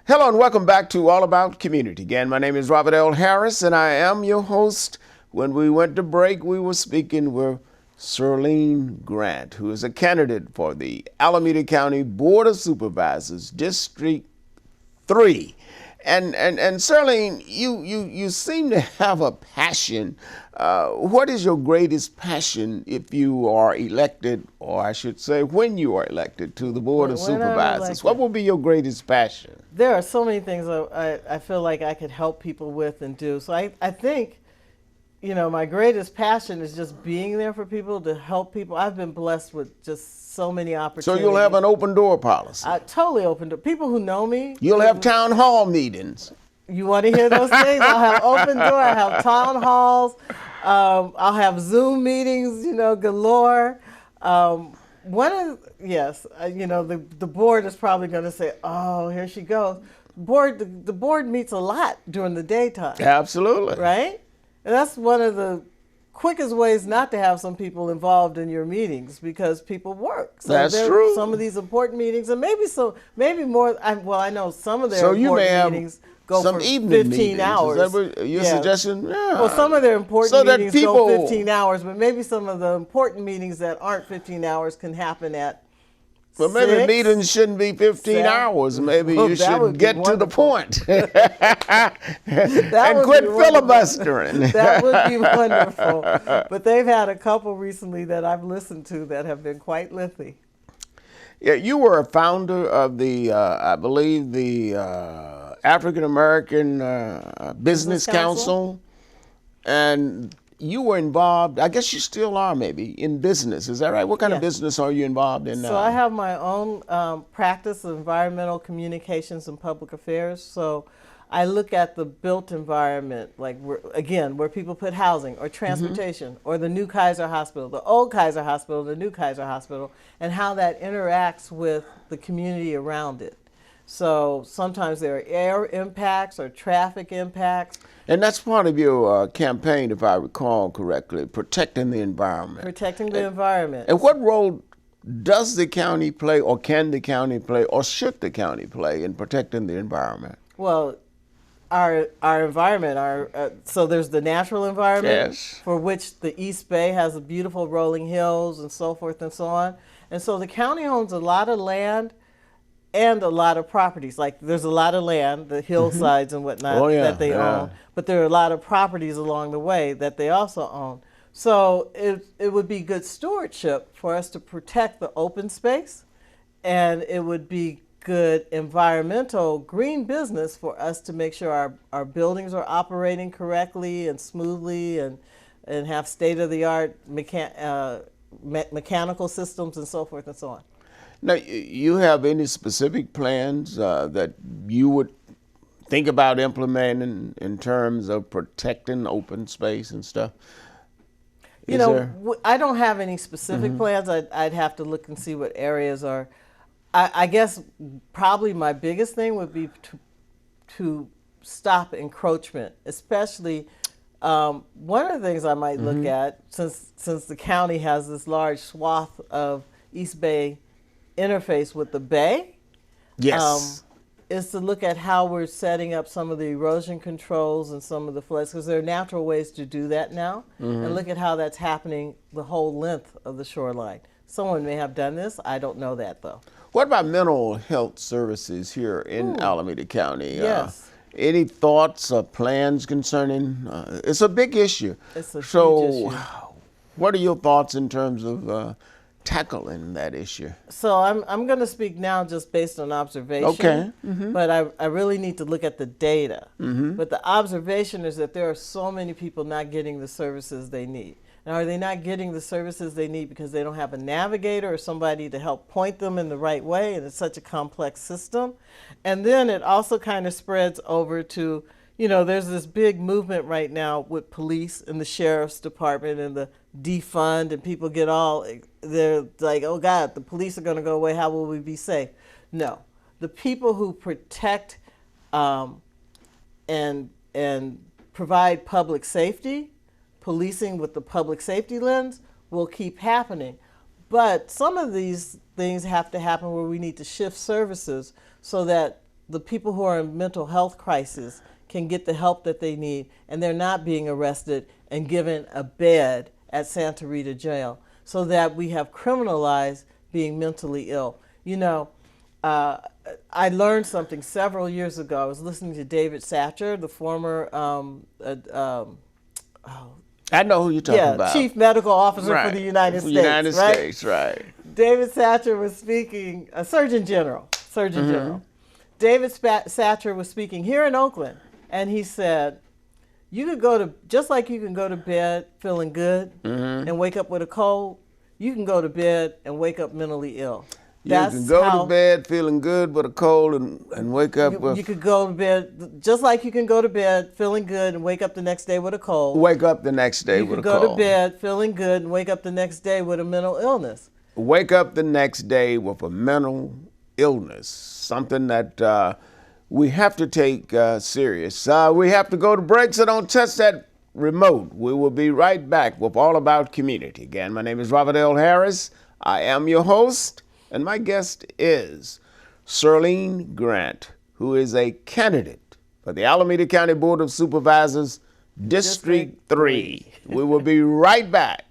Hello and welcome back to All About Community. Again, my name is Robert L. Harris and I am your host. When we went to break, we were speaking with Surlene Grant, who is a candidate for the Alameda County Board of Supervisors, District 3. And Surlene, you seem to have a passion. What is your greatest passion if you are elected, or I should say when you are elected to the Board of Supervisors? What will be your greatest passion? There are so many things I feel like I could help people with and do. So I think, you know, my greatest passion is just being there for people, to help people. I've been blessed with just so many opportunities. So you'll have an open door policy? Totally open door. People who know me. You'll have town hall meetings. You want to hear those things? I'll have open door, I'll have town halls, I'll have Zoom meetings, you know, galore. You know, the board is probably going to say, oh, here she goes. The board meets a lot during the daytime. Absolutely. Right? And that's one of the quickest ways not to have some people involved in your meetings, because people work. So that's true. Some of these important meetings, and maybe more. I know some of their important meetings go some for evening 15 meetings. hours. Is that what you're suggesting? Yeah. Well, some of their important so meetings go 15 hours, hours, but maybe some of the important meetings that aren't 15 hours can happen at But maybe 6, meetings shouldn't be 15 hours. Maybe you should get to the point and quit filibustering. That would be wonderful. But they've had a couple recently that I've listened to that have been quite lengthy. Yeah, you were a founder of the, I believe, the African American Business Council, and you were involved, I guess you still are maybe, in business. Is that right? What kind of business are you involved in now? So I have my own practice of environmental communications and public affairs. So I look at the built environment, like where people put housing or transportation, or the new Kaiser Hospital, the old Kaiser Hospital, the new Kaiser Hospital, and how that interacts with the community around it. So sometimes there are air impacts or traffic impacts. And that's part of your campaign, if I recall correctly, protecting the environment. Protecting the environment. And what role does the county play, or can the county play, or should the county play in protecting the environment? Well, our environment, so there's the natural environment, for which the East Bay has the beautiful rolling hills and so forth and so on. And so the county owns a lot of land and a lot of properties. Like there's a lot of land, the hillsides and whatnot that they own, but there are a lot of properties along the way that they also own. So it would be good stewardship for us to protect the open space, and it would be good environmental green business for us to make sure our buildings are operating correctly and smoothly, and have state-of-the-art mechanical systems and so forth and so on. Now, you have any specific plans that you would think about implementing in terms of protecting open space and stuff? I don't have any specific plans. I'd have to look and see what areas are. I guess probably my biggest thing would be to stop encroachment, especially one of the things I might look at, since the county has this large swath of East Bay interface with the Bay, is to look at how we're setting up some of the erosion controls and some of the floods, because there are natural ways to do that now, and look at how that's happening the whole length of the shoreline. Someone may have done this. I don't know that, though. What about mental health services here in Alameda County? Yes. Any thoughts or plans concerning? It's a big issue. It's a huge issue. What are your thoughts in terms of tackling that issue? So I'm going to speak now just based on observation. Okay. But I really need to look at the data. But the observation is that there are so many people not getting the services they need. Now, are they not getting the services they need because they don't have a navigator or somebody to help point them in the right way, and it's such a complex system? And then it also kind of spreads over to, there's this big movement right now with police and the sheriff's department and the defund, and people get they're like, oh God, the police are going to go away, how will we be safe? No, the people who protect and provide public safety, policing with the public safety lens, will keep happening. But some of these things have to happen where we need to shift services so that the people who are in mental health crisis can get the help that they need, and they're not being arrested and given a bed at Santa Rita Jail, so that we have criminalized being mentally ill. You know, I learned something several years ago. I was listening to David Satcher, the former I know who you're talking about. Chief Medical Officer Right. for the United States. United right? States, right. David Satcher was speaking, a Surgeon General. David Satcher was speaking here in Oakland, and he said, you could go to, just like you can go to bed feeling good and wake up with a cold, you can go to bed and wake up mentally ill. You can go to bed feeling good with a cold and wake up with... You could go to bed, just like you can go to bed feeling good and wake up the next day with a cold. Wake up the next day with a cold. You could go to bed feeling good and wake up the next day with a mental illness. Wake up the next day with a mental illness, something that we have to take serious. We have to go to break, so don't touch that remote. We will be right back with All About Community. Again, my name is Robert L. Harris. I am your host. And my guest is Surlene Grant, who is a candidate for the Alameda County Board of Supervisors, District 3. We will be right back.